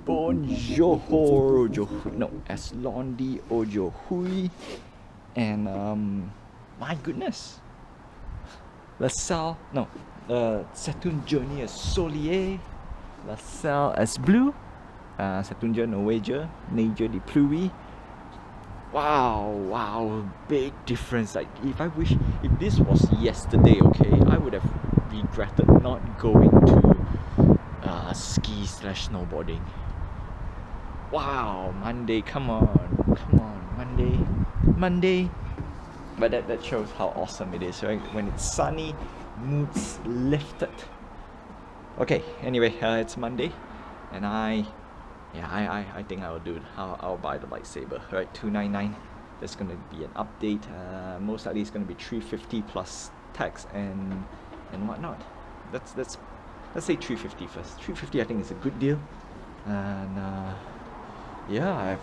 Bonjour, no, as Londi Ojo Hui, and my goodness, LaSalle, no, Setunjonia Solier, LaSalle as Blue, Setunja Norwegia, Nature de Pluie. Wow, big difference. Like, if this was yesterday, okay, I would have regretted not going to ski/snowboarding. Wow, Monday, come on, Monday. But that shows how awesome it is, right? When it's sunny, moods lifted. Okay, anyway, it's Monday, and I think I will do it. I'll buy the lightsaber, right? $299. There's gonna be an update. Most likely it's gonna be $350 plus tax and whatnot. Let's say $350 first. $350 I think is a good deal, and yeah, I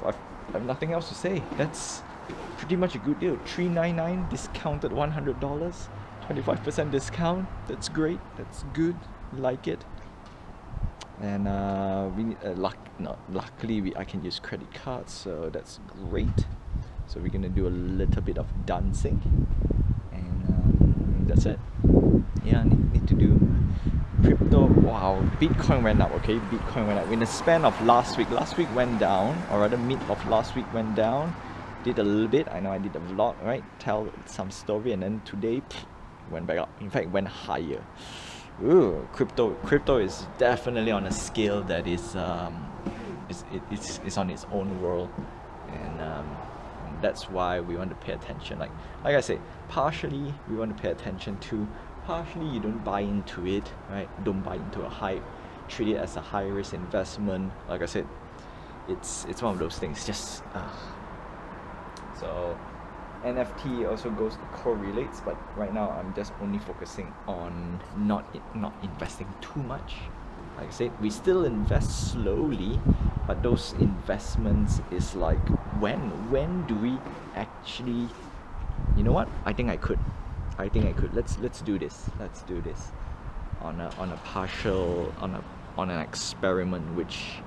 have nothing else to say. That's pretty much a good deal. $399 discounted $100, 25% discount. That's great. That's good. Like it. And we need luckily I can use credit cards, so that's great. So we're gonna do a little bit of dancing, and that's it. Yeah, need to do crypto. Wow, Bitcoin went up. Okay, Bitcoin went up in the span of last week. Last week went down, or rather mid of last week went down. Did a little bit. I know I did a vlog, right? Tell some story, and then today went back up. In fact, went higher. Ooh, crypto is definitely on a scale that is it's on its own world, and that's why we want to pay attention. Like I said, partially we want to pay attention to, partially you don't buy into it, right? Don't buy into a hype. Treat it as a high risk investment. Like I said, it's one of those things. Just so. NFT also correlates, but right now I'm just only focusing on not investing too much. Like I said, we still invest slowly, but those investments is like when do we actually, you know what? I think I could. Let's do this. Let's do this on a partial on an experiment, which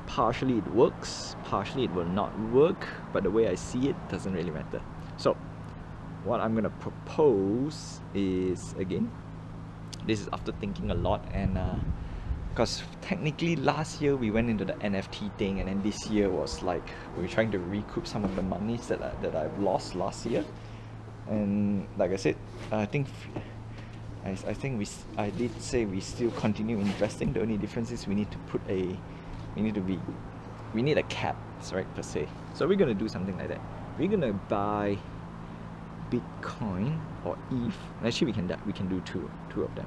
partially it works, partially it will not work, but the way I see it doesn't really matter. So what I'm gonna propose is, again, this is after thinking a lot, and because technically last year we went into the NFT thing, and then this year was like we're trying to recoup some of the monies that I've lost last year. And like I said, I think I did say we still continue investing. The only difference is we need a cap, right, per se. So we're gonna do something like that. We're gonna buy Bitcoin or ETH. Actually, we can do two of them.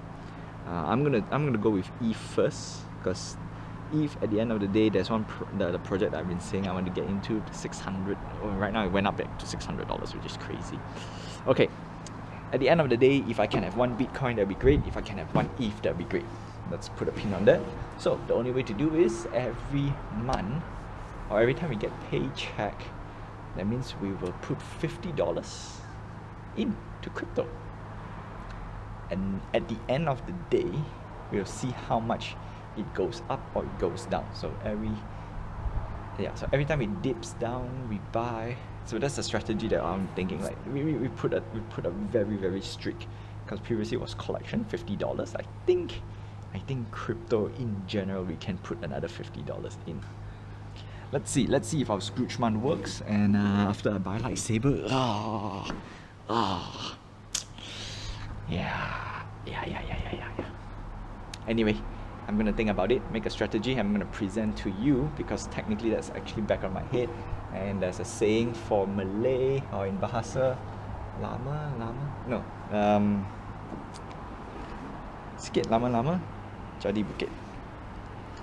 I'm gonna go with ETH first, because ETH, at the end of the day, there's the project that I've been saying I want to get into, 600. Right now it went up back to $600, which is crazy. Okay, at the end of the day, if I can have one Bitcoin, that'd be great. If I can have one ETH, that'd be great. Let's put a pin on that. So the only way to do is every month, or every time we get paycheck, that means we will put $50 into crypto, and at the end of the day we'll see how much it goes up or it goes down. So every time it dips down, we buy. So that's the strategy that I'm thinking. Like we put a very, very strict, because previously it was collection, $50. I think crypto in general we can put another $50 in. Let's see if our Scrooge man works, and after I buy lightsaber, yeah. Anyway, I'm gonna think about it, make a strategy. I'm gonna present to you, because technically that's actually back on my head. And there's a saying for Malay, or in Bahasa lama, sikit lama jadi bukit.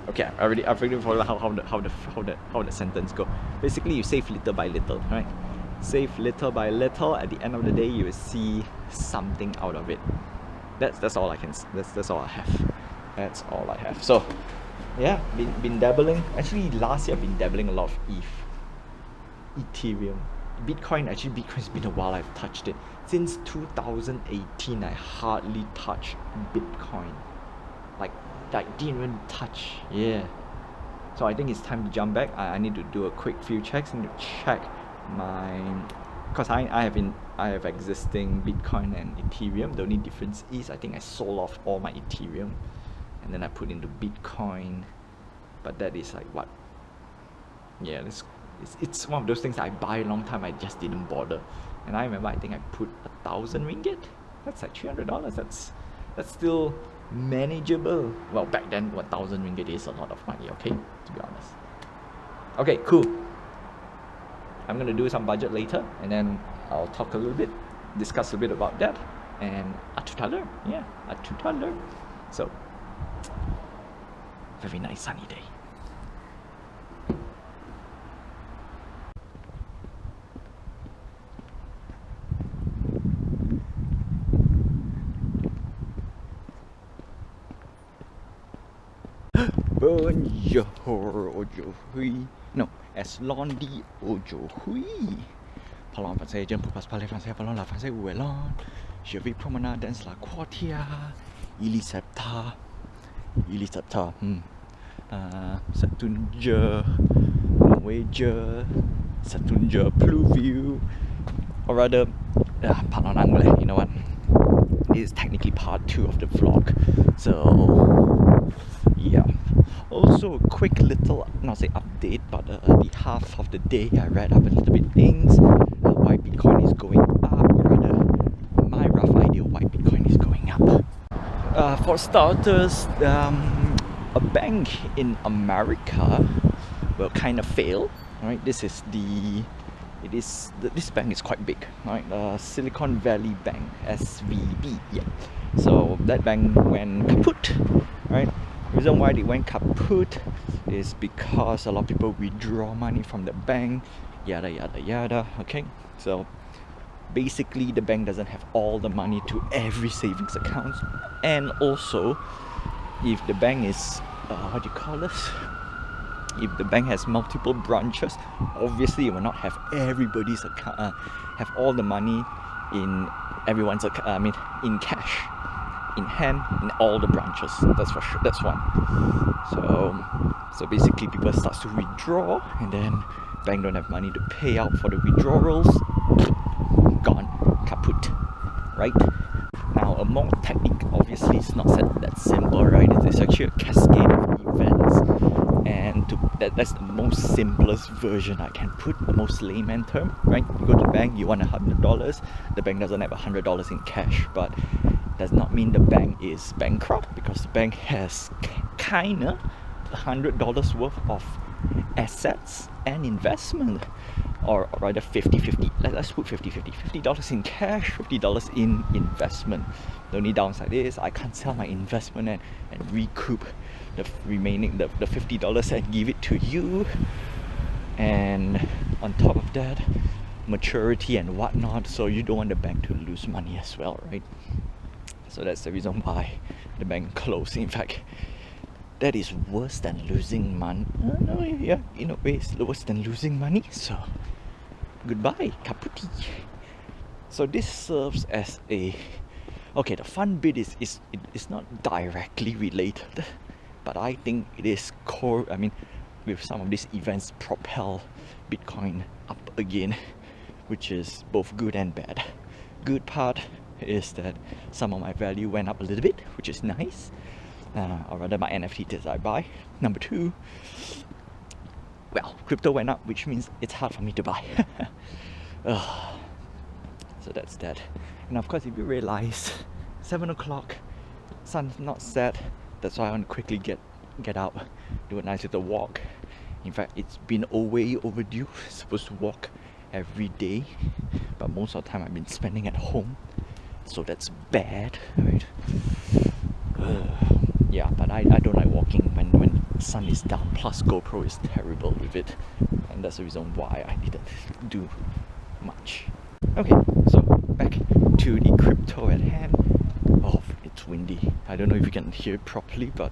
Okay, I've already forgot how the sentence go. Basically, you save little by little, right? Save little by little. At the end of the day, you will see something out of it. That's all I can. That's all I have. That's all I have. So, yeah, been dabbling. Actually, last year I've been dabbling a lot of Ethereum. Bitcoin's been a while I've touched it. Since 2018, I hardly touched Bitcoin. Like didn't even touch. Yeah. So I think it's time to jump back. I need to do a quick few checks. I need to check my, because I have existing Bitcoin and Ethereum. The only difference is I think I sold off all my Ethereum and then I put into Bitcoin. But that is like what? Yeah, it's one of those things that I buy a long time. I just didn't bother. And I remember I think I put 1,000 ringgit. That's like $300. That's still manageable. Well, back then 1,000 ringgit is a lot of money, okay, to be honest. Okay, cool. I'm gonna do some budget later and then I'll talk a little bit, discuss a bit about that, and $1. Yeah, $1. So very nice sunny day. Bonjour, ojo hui. No, as Londi ojo hui. Parlons français, je ne peux pas parler français, parlons la français où est l'on. Je vais promener dans la quartier. Il est septembre. C'est un jour Norvégien. C'est un jour pluvieux. Or rather, parlons anglais, you know what? It is technically part 2 of the vlog. So, yeah. Also, a quick little, not say update, but the half of the day I read up a little bit things, why Bitcoin is going up, or rather, my rough idea why Bitcoin is going up. For starters, a bank in America will kind of fail, right? This bank is quite big, right? Silicon Valley Bank, SVB, yeah. So that bank went kaput, right? The reason why they went kaput is because a lot of people withdraw money from the bank, yada yada yada, okay? So basically the bank doesn't have all the money to every savings account, and also if the bank is, what do you call this? If the bank has multiple branches, obviously it will not have everybody's account, have all the money in everyone's account, in cash, in hand, in all the branches. That's for sure. That's one. So basically people start to withdraw, and then bank don't have money to pay out for the withdrawals. Gone, kaput, right? Now a more technical, obviously it's not that simple, right? It's actually a cascade of events, and that's the most simplest version I can put, the most layman term, right? You go to the bank, you want $100, the bank doesn't have $100 in cash, but does not mean the bank is bankrupt, because the bank has kinda $100 worth of assets and investment, or rather 50-50. Let's put 50-50. $50 in cash, $50 in investment. The only downside is I can't sell my investment and recoup the remaining the $50 and give it to you. And on top of that, maturity and whatnot, so you don't want the bank to lose money as well, right? So that's the reason why the bank closed. In fact, that is worse than losing money. No, yeah, in a way it's worse than losing money. So goodbye, kaputi. So this serves as a, okay, the fun bit is it's not directly related, but I think it is core. I mean, with some of these events propel Bitcoin up again, which is both good and bad. Good part is that some of my value went up a little bit, which is nice, or rather my NFT that I buy. Number 2, well, crypto went up, which means it's hard for me to buy. So that's that. And of course, if you realize 7 o'clock, sun's not set, that's why I want to quickly get out, do a nice little walk. In fact, it's been way overdue. I'm supposed to walk every day, but most of the time I've been spending at home, so that's bad, right? Yeah, but I don't like walking when sun is down, plus GoPro is terrible with it, and that's the reason why I didn't do much. Okay, so back to the crypto at hand. Oh, it's windy. I don't know if you can hear it properly, but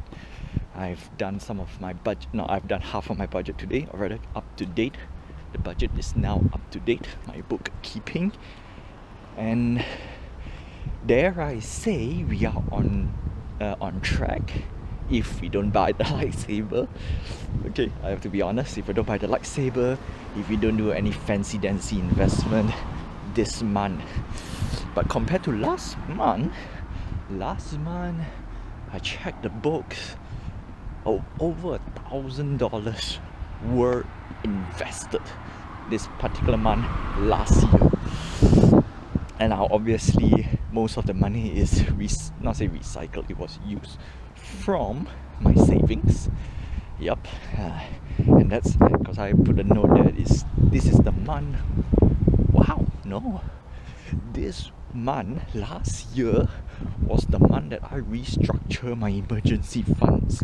I've done some of my budget. No, I've done half of my budget today, or rather up to date The budget is now up to date, my bookkeeping, and dare I say we are on track if we don't buy the lightsaber. Okay, I have to be honest, if we don't buy the lightsaber, if we don't do any fancy dancy investment this month. But compared to last month I checked the books, over $1,000 were invested this particular month last year. And now obviously most of the money is not say recycled, it was used from my savings. Yep, and that's because I put a note there, this is the month. Wow, no, this month last year was the month that I restructured my emergency funds.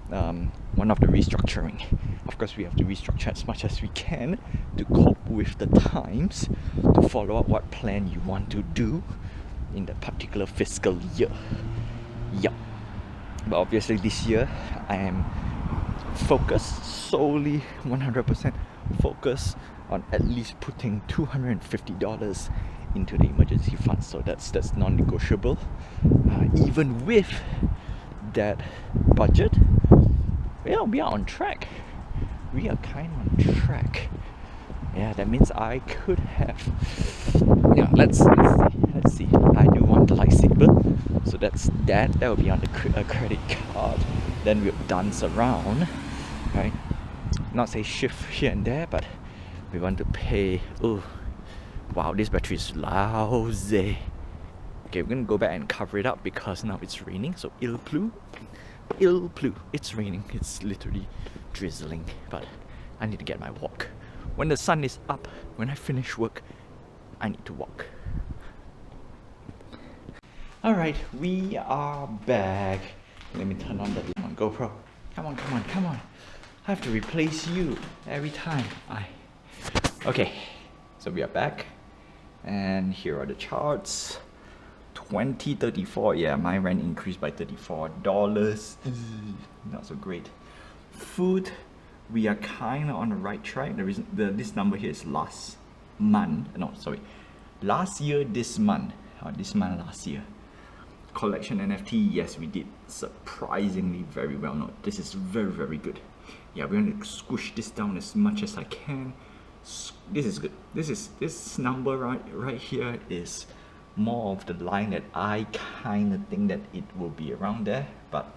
One of the restructuring, of course we have to restructure as much as we can to cope with the times, to follow up what plan you want to do in that particular fiscal year. Yep. But obviously this year I am focused, solely 100% focused on at least putting $250 into the emergency fund. So that's non-negotiable. Even with that budget, well, we are on track. We are kind of on track. Yeah, that means I could have. Yeah, let's see. I do want the lightsaber, so that will be on the credit card. Then we'll dance around, right? Not say shift here and there, but we want to pay. Oh, wow, this battery is lousy. Okay, we're gonna go back and cover it up because now it's raining. So il pleut. It's raining. It's literally drizzling. But I need to get my walk. When the sun is up, when I finish work, I need to walk. Alright, we are back. Let me turn on the GoPro. Come on. I have to replace you every time. Okay, so we are back. And here are the charts. 2034, yeah, my rent increased by $34. Not so great. Food, we are kind of on the right track. This number here is last year, this month, last year. Collection NFT, yes, we did surprisingly very well. No, this is very good. Yeah, we're going to squish this down as much as I can. This is good. This number right here is more of the line that I kind of think that it will be around there, but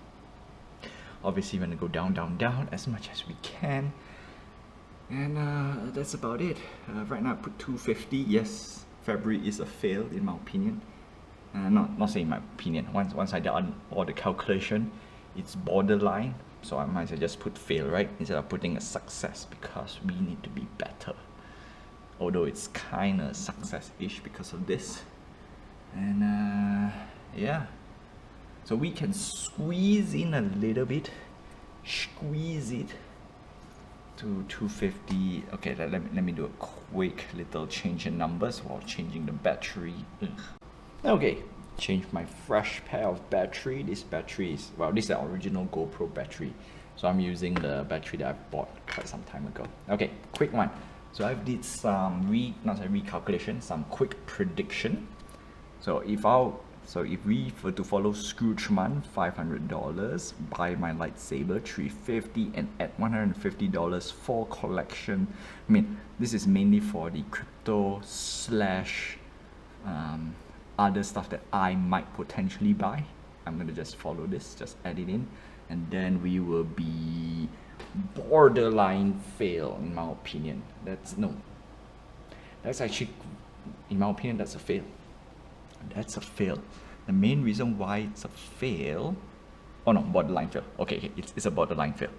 obviously we're going to go down as much as we can, and that's about it. Right now I put 250. Yes, February is a fail in my opinion. Not saying my opinion. Once I done all the calculation, it's borderline, so I might as well just put fail, right, instead of putting a success, because we need to be better. Although it's kind of success-ish because of this. And yeah, so we can squeeze in a little bit, squeeze it to 250. Okay, let me do a quick little change in numbers while changing the battery. Okay, change my fresh pair of battery. This battery is, well, this is the original GoPro battery, so I'm using the battery that I bought quite some time ago. Okay, quick one. So I did some recalculation, some quick prediction. So if we were to follow Scrooge month, $500, buy my lightsaber $350, and add $150 for collection. I mean, this is mainly for the crypto slash other stuff that I might potentially buy. I'm gonna just follow this, just add it in, and then we will be borderline fail in my opinion. That's actually, in my opinion, that's a fail. That's a fail. The main reason why it's a fail, oh no, borderline fail. Okay, it's a borderline fail.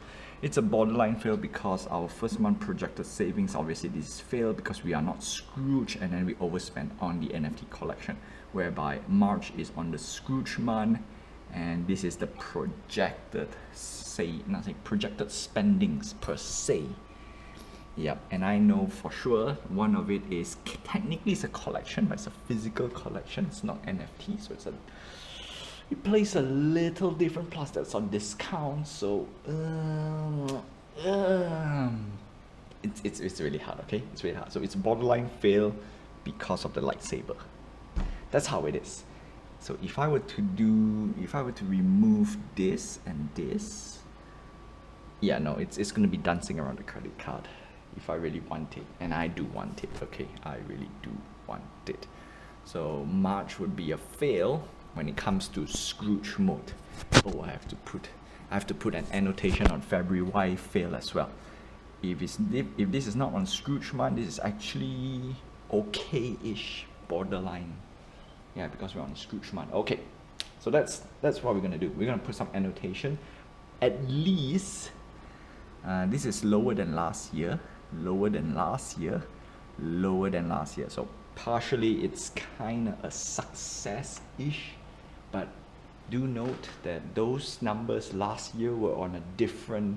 It's a borderline fail because our first month projected savings, obviously this is fail because we are not Scrooge, and then we overspent on the NFT collection, whereby March is on the Scrooge month, and this is the projected projected spendings per se. Yep, and I know for sure one of it is technically it's a collection, but it's a physical collection. It's not NFT, so it plays a little different. Plus, that's on discount. So it's really hard, okay? It's really hard. So it's borderline fail because of the lightsaber. That's how it is. So if I were to remove this and this, yeah, no, it's gonna be dancing around the credit card if I really want it, and I do want it, okay? I really do want it. So March would be a fail when it comes to Scrooge mode. Oh, I have to put an annotation on February why fail as well. If this is not on Scrooge month, this is actually okay-ish, borderline. Yeah, because we're on Scrooge month. Okay, so that's what we're gonna do. We're gonna put some annotation. At least this is lower than last year, lower than last year, lower than last year. So partially it's kind of a success-ish, but do note that those numbers last year were on a different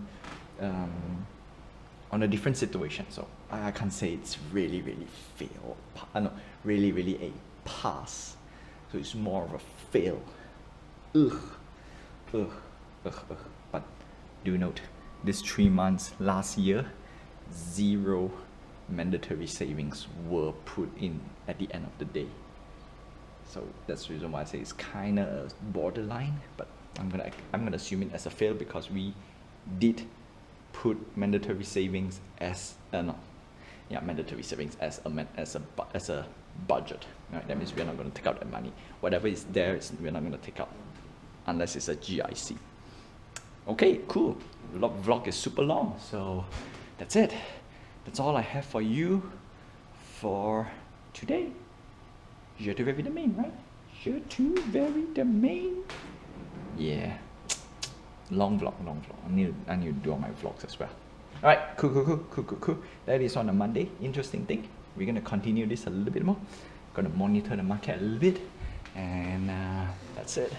situation. So I can't say it's really fail. No, really a pass. So it's more of a fail. But do note, this 3 months last year, 0 mandatory savings were put in at the end of the day. So that's the reason why I say it's kind of borderline, but I'm gonna assume it as a fail because we did put mandatory savings as mandatory savings as a budget. Right? That means we're not going to take out that money. Whatever is there, we're not going to take out unless it's a GIC. Okay, cool. Vlog is super long, so that's it. That's all I have for you for today. Je te verrai demain, right? Je te verrai demain. Yeah. Long vlog. I need to do all my vlogs as well. Alright, cool. That is on a Monday. Interesting thing. We're gonna continue this a little bit more. Gonna monitor the market a little bit. And that's it.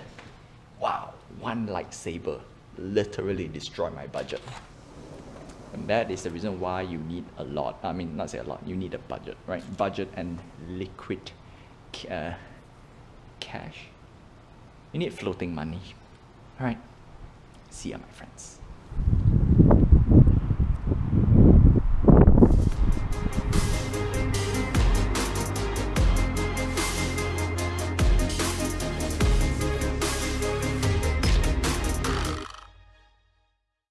Wow, one lightsaber literally destroyed my budget. And that is the reason why you need a lot. I mean, not say a lot, you need a budget, right? Budget and liquid cash. You need floating money. Alright. See ya, my friends.